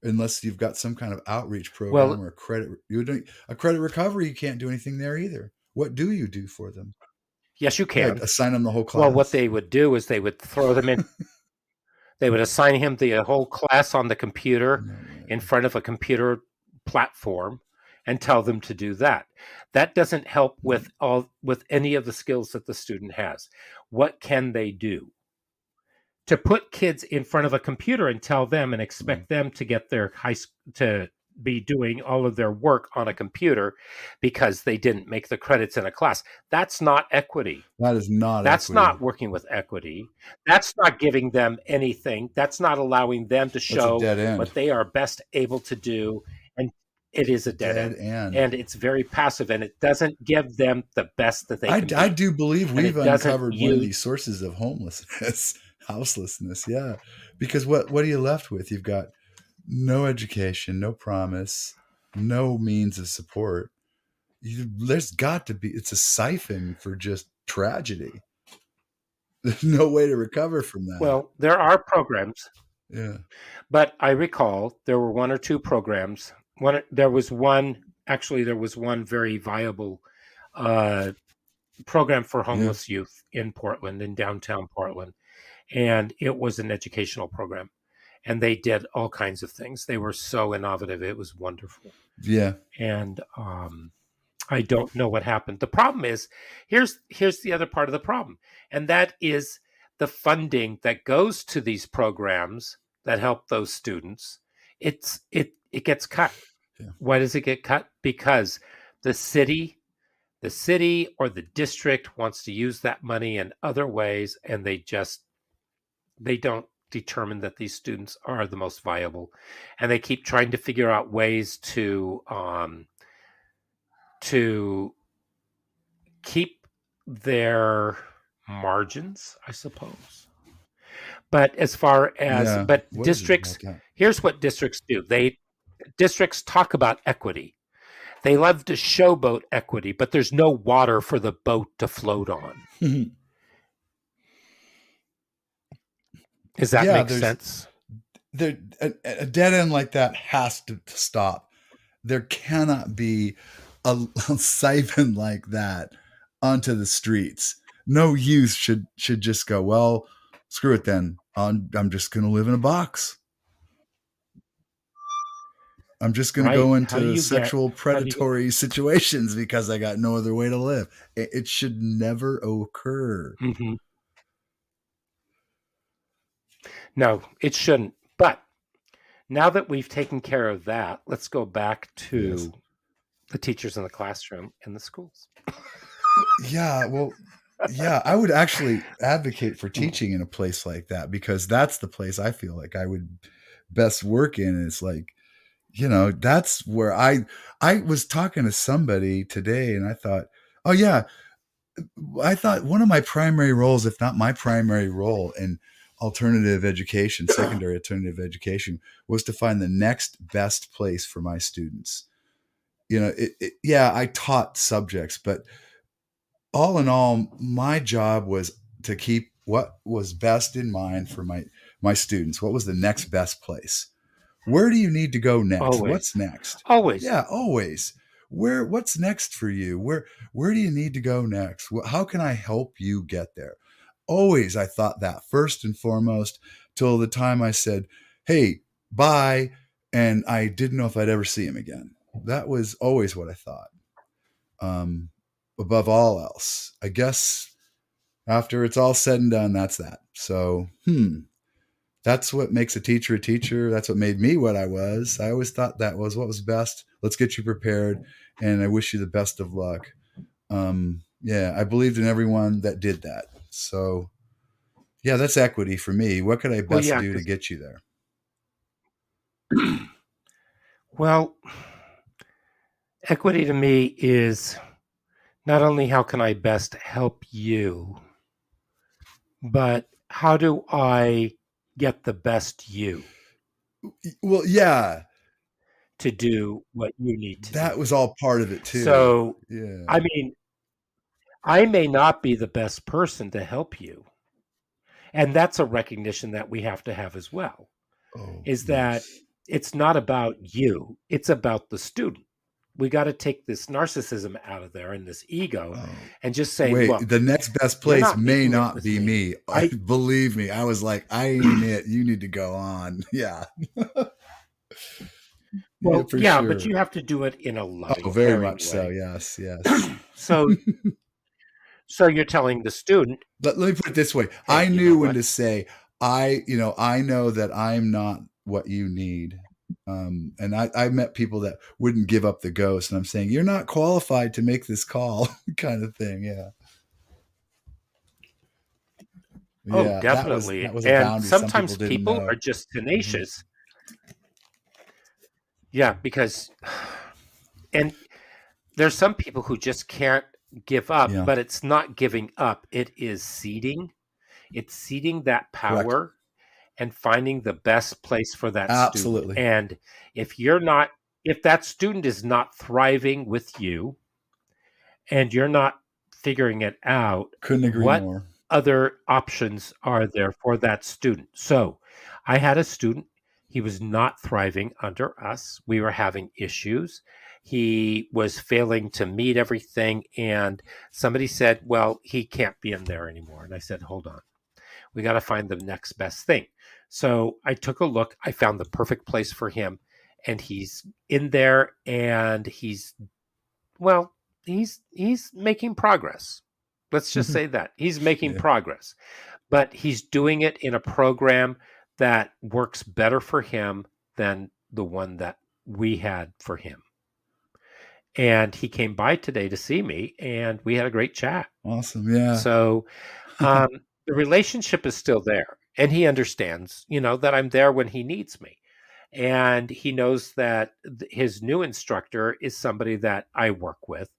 B: unless you've got some kind of outreach program
A: Well,
B: or a credit. You're doing a credit recovery. You can't do anything there either. What do you do for them?
A: yes, you
B: Yeah,
A: can.
B: assign them the whole
A: Well, what
B: class.
A: they would do is they would throw them in. They would assign him the whole class on the computer
B: No
A: in
B: way.
A: front of a computer platform and tell them to do that. That doesn't help
B: No.
A: with any of the skills that the student has. What can they do? To put kids in front of a computer and tell them and
B: Well,
A: expect them to get their to be doing all of their work on a computer because they didn't make the credits in a class. That's not equity.
B: that is not
A: That's
B: equity.
A: not working with equity. That's not giving them anything. That's not allowing them to
B: That's a
A: show
B: dead end.
A: what they are best able to do. And it is
B: It's a
A: a dead
B: dead
A: end.
B: end.
A: And it's very passive, and it doesn't give them the best that they can
B: I
A: be.
B: do believe
A: And
B: we've
A: it doesn't
B: uncovered one of
A: use,
B: these sources of homelessness, houselessness. Yeah, because what are you left with? You've got no education, no promise, no means of support. There's got to be. It's a siphon for just tragedy. There's no way to recover from that.
A: well, there are programs,
B: Yeah,
A: but I recall there were one or two programs. There was one very viable uh, program for
B: yeah,
A: homeless youth in Portland, in downtown Portland. And it was an educational program. And they did all kinds of things. They were so innovative. It was wonderful.
B: yeah.
A: And I don't know what happened. The problem is, here's the other part of the problem, and that is the funding that goes to these programs that help those students. It gets cut.
B: Yeah.
A: Why does it get cut? Because the city the city or the district wants to use that money in other ways, and they don't determined that these students are the most viable, and they keep trying to figure out ways to keep their margins, I suppose. But as far as
B: Yeah. What is it
A: districts,
B: about that?
A: here's what districts do. Districts talk about equity. They love to showboat equity, but there's no water for the boat to float on. Does that
B: Yeah,
A: make
B: there's
A: sense?
B: there a dead end like that has to stop. There cannot be a siphon like that onto the streets. No youth should just go, well, screw it then. I'm just going to live in a box. I'm just going to
A: Right?
B: go
A: How do
B: into
A: you get?
B: sexual
A: How do you?
B: predatory situations because I got no other way to live. It should never occur.
A: Mhm. No, it shouldn't. But now that we've taken care of that, let's go back
B: Yes.
A: to the teachers in the classroom in the schools.
B: Yeah, well, yeah, I would actually advocate for teaching in a place like that because that's the place I feel like I would best work in. And it's like, that's where I was talking to somebody today and I thought, oh yeah, I thought one of my primary roles, if not my primary role in alternative education, secondary alternative education, was to find the next best place for my students. Yeah, I taught subjects, but all in all, my job was to keep what was best in mind for my students. What was the next best place? Where do you need to go next?
A: Always,
B: What's next?
A: always.
B: Yeah, always. What's next for you? Where do you need to go next? How can I help you get there? Always I thought that first and foremost till the time I said, "Hey, bye," and I didn't know if I'd ever see him again. That was always what I thought. Um, Above all else, I guess after it's all said and done, that's that. So, that's what makes a teacher a teacher. That's what made me what I was. I always thought that was what was best. Let's get you prepared, and I wish you the best of luck. Yeah, I believed in everyone that did that. So, yeah, that's equity for me. What could I
A: Well,
B: best
A: yeah.
B: do to get you there?
A: Well, equity to me is not only how can I best help you, but how do I get the best you
B: Well, yeah,
A: to do what you need to
B: that
A: do?
B: was all part of it too.
A: So, I
B: Yeah.
A: mean, I may not be the best person to help you. And that's a recognition that we have to have as well,
B: Oh,
A: is that
B: yes.
A: it's not about you, it's about the student. We got to take this narcissism out of there and this ego
B: Oh,
A: and just say,
B: wait,
A: look,
B: the next best
A: you're
B: place
A: not
B: may
A: making it
B: not
A: with
B: be
A: me.
B: me.
A: I
B: Believe me, I was like, I ain't it. You need to go on. Yeah. Yeah,
A: Well,
B: for
A: yeah, but
B: sure.
A: you have to do it in a
B: Oh,
A: loving,
B: very
A: caring
B: much so.
A: way.
B: Yes, yes.
A: so so you're telling the student,
B: Let me put it this way.
A: hey,
B: I
A: you know
B: knew when
A: what?
B: to say, I know that I'm not what you need. And I met people that wouldn't give up the ghost. And I'm saying, you're not qualified to make this call kind of thing. Yeah.
A: Oh,
B: Yeah.
A: definitely.
B: That was a
A: And
B: boundary some people
A: sometimes
B: didn't
A: people are
B: know.
A: just
B: Hmm.
A: tenacious. Yeah, because and there's some people who just can't give up,
B: Yeah.
A: but it's not giving up. It is seeding. It's seeding that
B: Correct.
A: power and finding the best place for that student.
B: Absolutely.
A: And if you're not, if that student is not thriving with you and you're not figuring it out,
B: Couldn't agree
A: what
B: more.
A: other options are there for that student? So I had a student, he was not thriving under us. We were having issues. He was failing to meet everything. And somebody said, well, he can't be in there anymore. And I said, hold on, we got to find the next best thing. So I took a look. I found the perfect place for him. And he's in there and well, he's making progress. Let's just say that. He's making
B: Yeah.
A: progress. But he's doing it in a program that works better for him than the one that we had for him. And he came by today to see me and we had a great chat.
B: Awesome. Yeah.
A: So the relationship is still there. And he understands, that I'm there when he needs me. And he knows that his new instructor is somebody that I work with.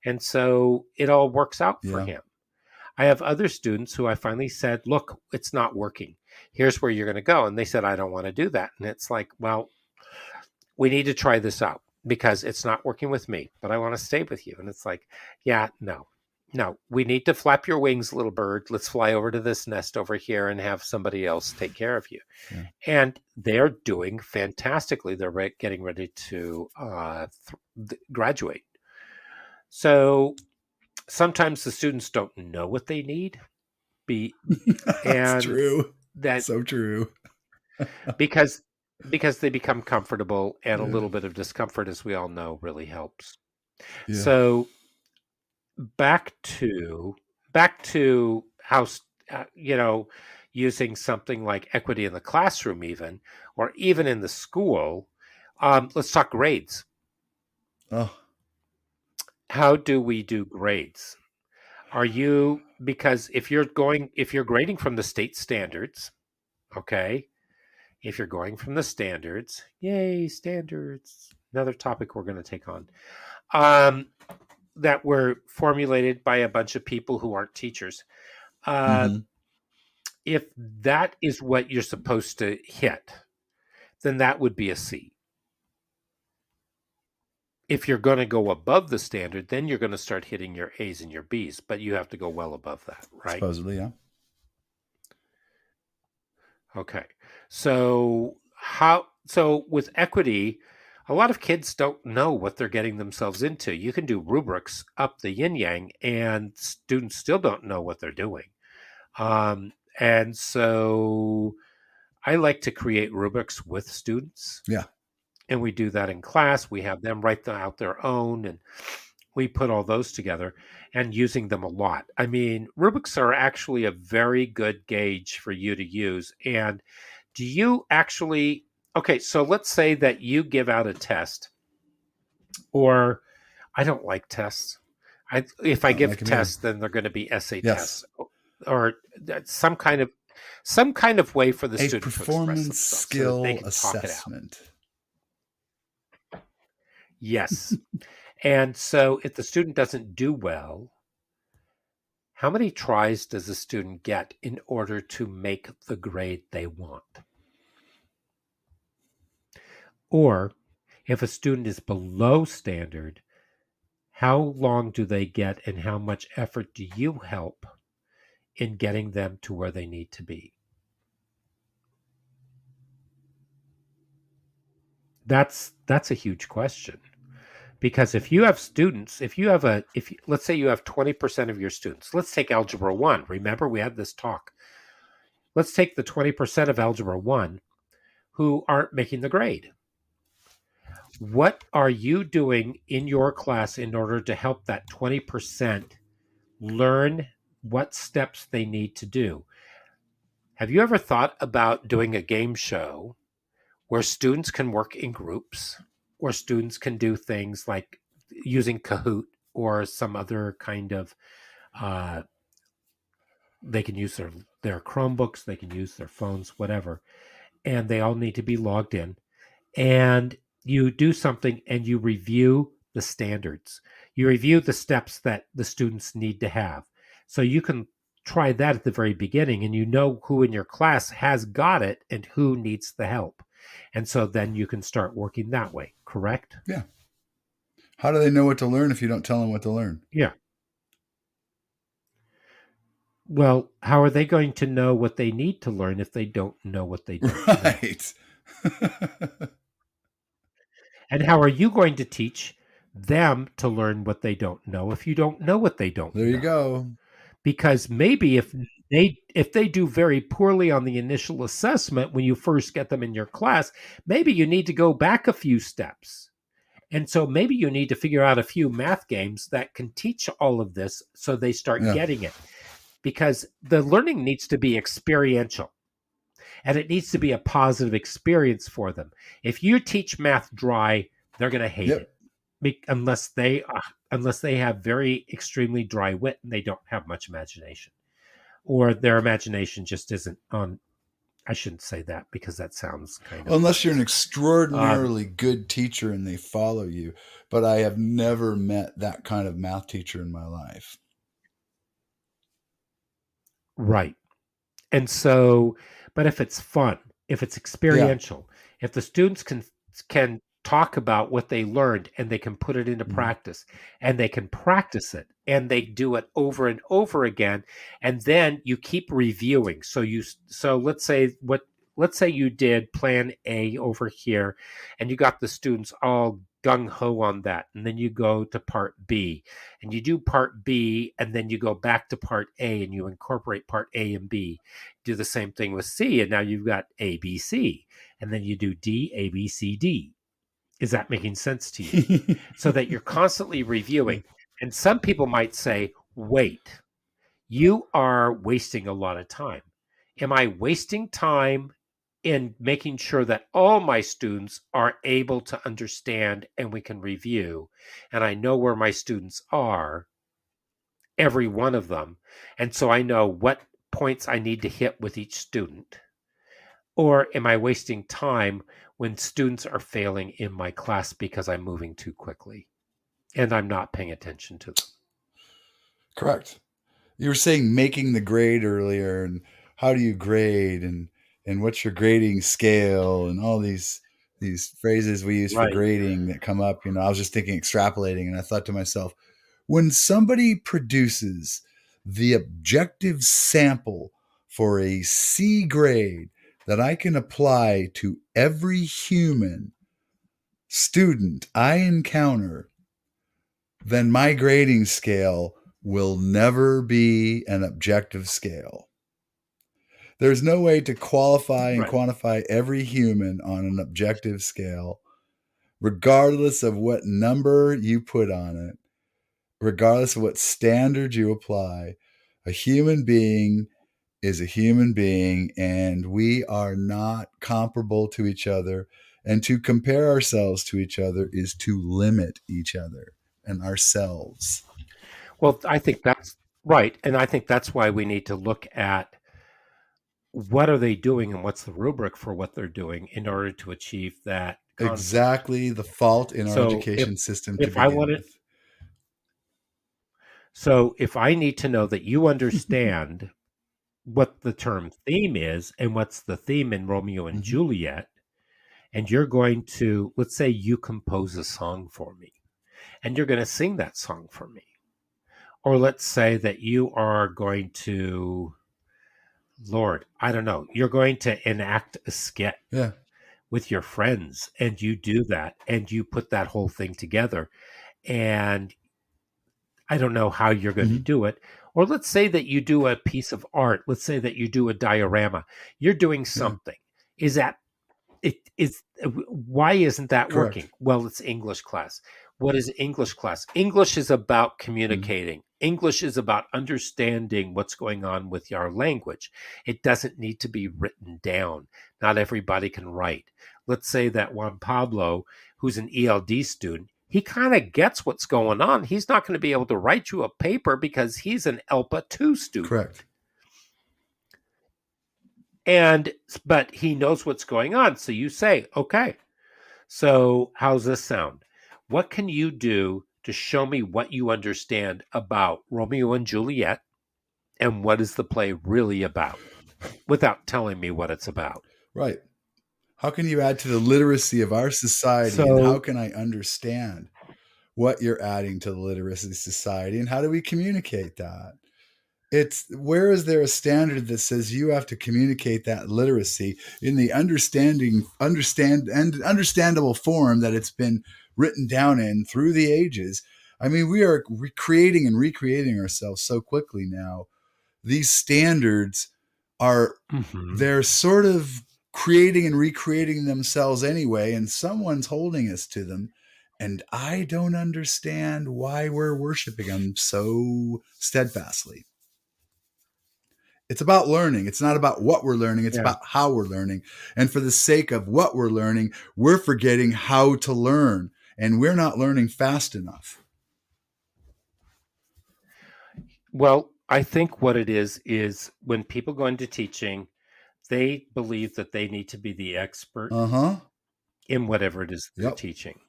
A: And so it all works out for
B: Yeah.
A: him. I have other students who I finally said, look, it's not working. Here's where you're going to go. And they said, I don't want to do that. And it's like, well, we need to try this out because it's not working with me, but I want to stay with you. And it's like, yeah, no, we need to flap your wings, little bird. Let's fly over to this nest over here and have somebody else take care of you.
B: Yeah.
A: And they're doing fantastically. They're getting ready to graduate. So sometimes the students don't know what they need.
B: That's true.
A: That
B: so true.
A: because they become comfortable, and a little bit of discomfort, as we all know, really helps.
B: Yeah.
A: So back to how using something like equity in the classroom, even or even in the school. Let's talk grades.
B: Oh.
A: How do we do grades? Because if you're grading from the state standards, okay, if you're going from the standards, yay, standards, another topic we're going to take on, that were formulated by a bunch of people who aren't teachers. If that is what you're supposed to hit, then that would be a C. If you're going to go above the standard, then you're going to start hitting your A's and your B's, but you have to go well above that, right?
B: Supposedly, yeah.
A: Okay. So with equity, a lot of kids don't know what they're getting themselves into. You can do rubrics up the yin yang, and students still don't know what they're doing. And so I like to create rubrics with students.
B: Yeah.
A: And we do that in class. We have them write out their own, and we put all those together and using them a lot. I mean, rubrics are actually a very good gauge for you to use. And do you actually, okay, so let's say that you give out a test, or I don't like tests. If I give tests, then they're going to be essay tests, or some kind of way for the student to express
B: performance skill
A: so they can
B: assessment.
A: Talk it out. Yes. And so if the student doesn't do well, how many tries does a student get in order to make the grade they want? Or if a student is below standard, how long do they get, and how much effort do you help in getting them to where they need to be? That's a huge question. Because if you have students, let's say you have 20% of your students, let's take Algebra 1. Remember, we had this talk. Let's take the 20% of Algebra 1 who aren't making the grade. What are you doing in your class in order to help that 20% learn what steps they need to do? Have you ever thought about doing a game show where students can work in groups, or students can do things like using Kahoot or some other kind of, they can use their Chromebooks, they can use their phones, whatever, and they all need to be logged in. And you do something and you review the standards. You review the steps that the students need to have. So you can try that at the very beginning, and you know who in your class has got it and who needs the help. And so then you can start working that way, correct?
B: Yeah. How do they know what to learn if you don't tell them what to learn?
A: Yeah. Well, how are they going to know what they need to learn if they don't know what they don't
B: right.
A: know? And how are you going to teach them to learn what they don't know if you don't know what they don't know?
B: There you go.
A: Because maybe if they do very poorly on the initial assessment when you first get them in your class, maybe you need to go back a few steps. And so maybe you need to figure out a few math games that can teach all of this so they start getting it. Because the learning needs to be experiential, and it needs to be a positive experience for them. If you teach math dry, they're going to hate it, unless they have very extremely dry wit and they don't have much imagination, or their imagination just isn't on I shouldn't say that because that sounds kind of
B: Unless you're an
A: biased.
B: extraordinarily good teacher and they follow you. But I have never met that kind of math teacher in my life.
A: Right. And so, but if it's fun, if it's
B: Yeah.
A: experiential, if the students can talk about what they learned and they can put it into
B: Mhm.
A: practice and they can practice it and they do it over and over again, and then you keep reviewing. So let's say you did plan A over here and you got the students all gung ho on that, and then you go to part B and you do part B, and then you go back to part A and you incorporate part A and B. Do the same thing with C, and now you've got A, B, C, and then you do D, A, B, C, D. Is that making sense to you? So that you're constantly
B: Yeah.
A: reviewing. And some people might say, wait, you are wasting a lot of time. Am I wasting time in making sure that all my students are able to understand and we can review? And I know where my students are, every one of them. And so I know what points I need to hit with each student. Or am I wasting time when students are failing in my class because I'm moving too quickly and I'm not paying attention to them?
B: Correct. You were saying making the grade earlier, and how do you grade, and what's your grading scale, and all these phrases we use for
A: Right.
B: grading that come up. I was just thinking extrapolating, and I thought to myself, when somebody produces the objective sample for a C grade that I can apply to every human student I encounter, then my grading scale will never be an objective scale. There's no way to qualify and
A: Right.
B: quantify every human on an objective scale, regardless of what number you put on it, regardless of what standard you apply. A human being is a human being, and we are not comparable to each other. And to compare ourselves to each other is to limit each other and ourselves.
A: Well, I think that's right. And I think that's why we need to look at what are they doing and what's the rubric for what they're doing in order to achieve that concept.
B: Exactly the fault in our
A: So
B: education system to
A: if I
B: begin
A: want to,
B: with.
A: so if I need to know that you understand what the term theme is and what's the theme in Romeo and
B: Mm-hmm.
A: Juliet, and you're going to, let's say you compose a song for me and you're going to sing that song for me. Or let's say that you are going to, Lord, I don't know, you're going to enact a skit
B: Yeah.
A: with your friends and you do that and you put that whole thing together. And I don't know how you're going to
B: Mm-hmm.
A: do it. Or let's say that you do a piece of art. Let's say that you do a diorama. You're doing
B: Yeah.
A: something. Is that it is why isn't that
B: Correct.
A: working? Well, it's English class. What is English class? English is about
B: Mm-hmm.
A: communicating. English is about understanding what's going on with your language. It doesn't need to be written down. Not everybody can write. Let's say that Juan Pablo, who's an ELD student, he kind of gets what's going on. He's not going to be able to write you a paper because he's an ELPA 2 student.
B: Correct.
A: And but he knows what's going on. So you say, okay, so how's this sound? What can you do to show me what you understand about Romeo and Juliet and what is the play really about without telling me what it's about?
B: Right. How can you add to the literacy of our society, and how
A: So,
B: can I understand what you're adding to the literacy society, and how do we communicate that? It's where is there a standard that says you have to communicate that literacy in the understandable form that it's been written down in through the ages? I mean, we are creating and recreating ourselves so quickly now. These standards are
A: mhm,
B: they're sort of creating and recreating themselves anyway, and someone's holding us to them. And I don't understand why we're worshiping them so steadfastly. It's about learning. It's not about what we're learning. It's
A: yeah.
B: about how we're learning. And for the sake of what we're learning, we're forgetting how to learn. And we're not learning fast enough.
A: Well, I think what it is when people go into teaching, they believe that they need to be the expert
B: Uh-huh.
A: in whatever it is they're
B: Yep.
A: teaching.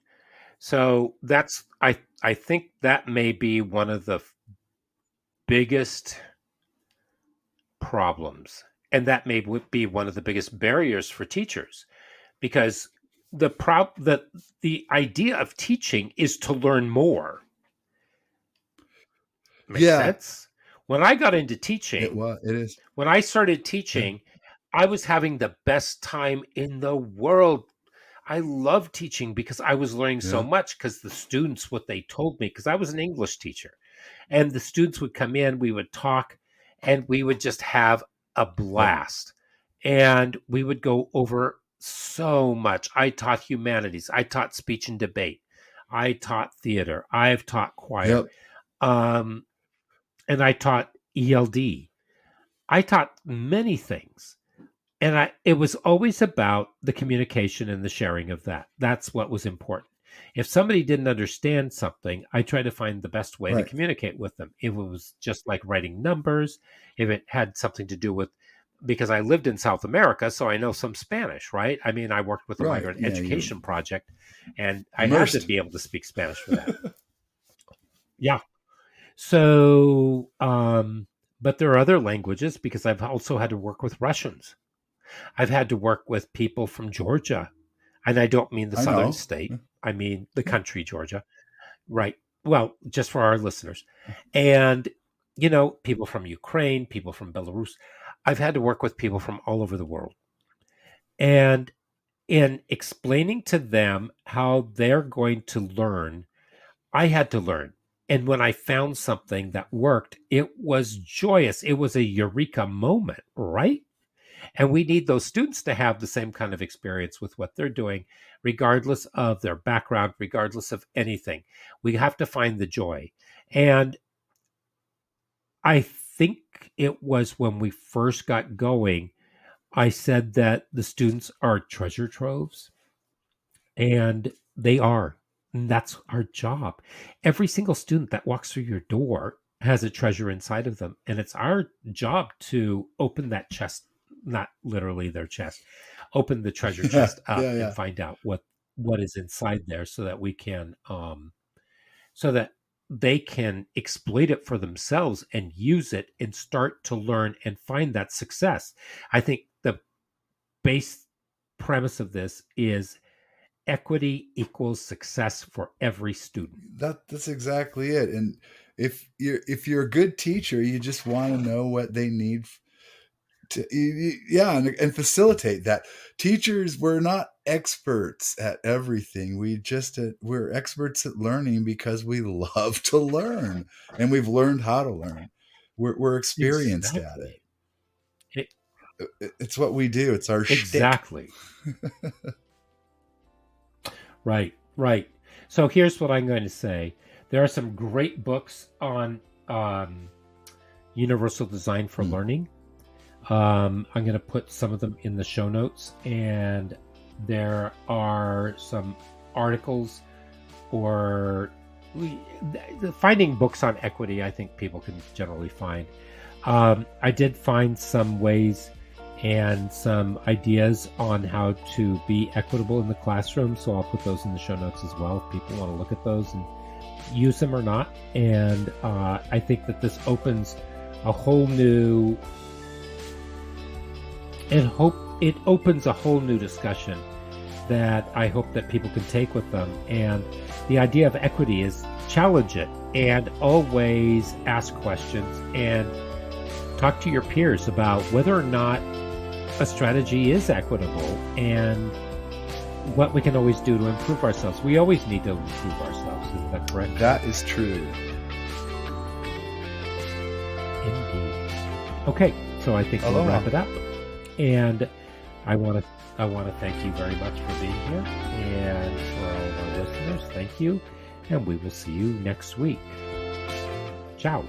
A: So that's I think that may be one of the biggest problems, and that may be one of the biggest barriers for teachers, because the idea of teaching is to learn more. Makes
B: Yeah.
A: sense? When I got into teaching,
B: It is.
A: when I started
B: Yeah.
A: teaching, I was having the best time in the world. I loved teaching because I was learning so
B: Yeah.
A: much, because the students, what they told me, because I was an English teacher, and the students would come in, we would talk, and we would just have a
B: Yep.
A: blast. And we would go over so much. I taught humanities, I taught speech and debate, I taught theater, I've taught choir,
B: Yep.
A: and I taught ELD. I taught many things. And it was always about the communication and the sharing of that. That's what was important. If somebody didn't understand something, I tried to find the best way to
B: Right.
A: communicate with them. If it was just like writing numbers, if it had something to do with, because I lived in South America, so I know some Spanish, right? I mean, I worked with a
B: Right.
A: migrant
B: Yeah,
A: education project, and I had to
B: immersed.
A: be able to speak Spanish for that. Yeah. So, but there are other languages, because I've also had to work with Russians. I've had to work with people from Georgia, and I don't mean the
B: I
A: southern
B: know.
A: state.
B: Yeah.
A: I mean the country, Georgia. Right. Well, just for our listeners. And, people from Ukraine, people from Belarus. I've had to work with people from all over the world. And in explaining to them how they're going to learn, I had to learn. And when I found something that worked, it was joyous. It was a eureka moment, right? And we need those students to have the same kind of experience with what they're doing, regardless of their background, regardless of anything. We have to find the joy. And I think it was when we first got going, I said that the students are treasure troves, and they are. And that's our job. Every single student that walks through your door has a treasure inside of them. And it's our job to open that chest, not literally their chest, open the treasure
B: Yeah.
A: chest up
B: Yeah.
A: and
B: Yeah.
A: find out what is inside there, so that we can so that they can exploit it for themselves and use it and start to learn and find that success. I think the base premise of this is equity equals success for every student.
B: That's exactly it. And if you're a good teacher, you just want to know what they need to, yeah, and facilitate that. Teachers, we're not experts at everything. We're experts at learning because we love to learn, and we've learned how to learn. We're experienced at
A: Exactly.
B: it's what we do. It's our shtick.
A: Exactly. Right. So here's what I'm going to say. There are some great books on universal design for learning. I'm going to put some of them in the show notes, and there are some articles or finding books on equity. I think people can generally find. I did find some ways and some ideas on how to be equitable in the classroom, so I'll put those in the show notes as well if people want to look at those and use them or not. And I think that this opens a whole new it opens a whole new discussion that I hope that people can take with them. And the idea of equity is challenge it and always ask questions and talk to your peers about whether or not a strategy is equitable and what we can always do to improve ourselves. We always need to improve ourselves. Is that correct?
B: That is true.
A: Indeed. Okay, so I think we'll wrap it up. And I want to thank you very much for being here, and for all of our listeners, thank you, and we will see you next week. Ciao.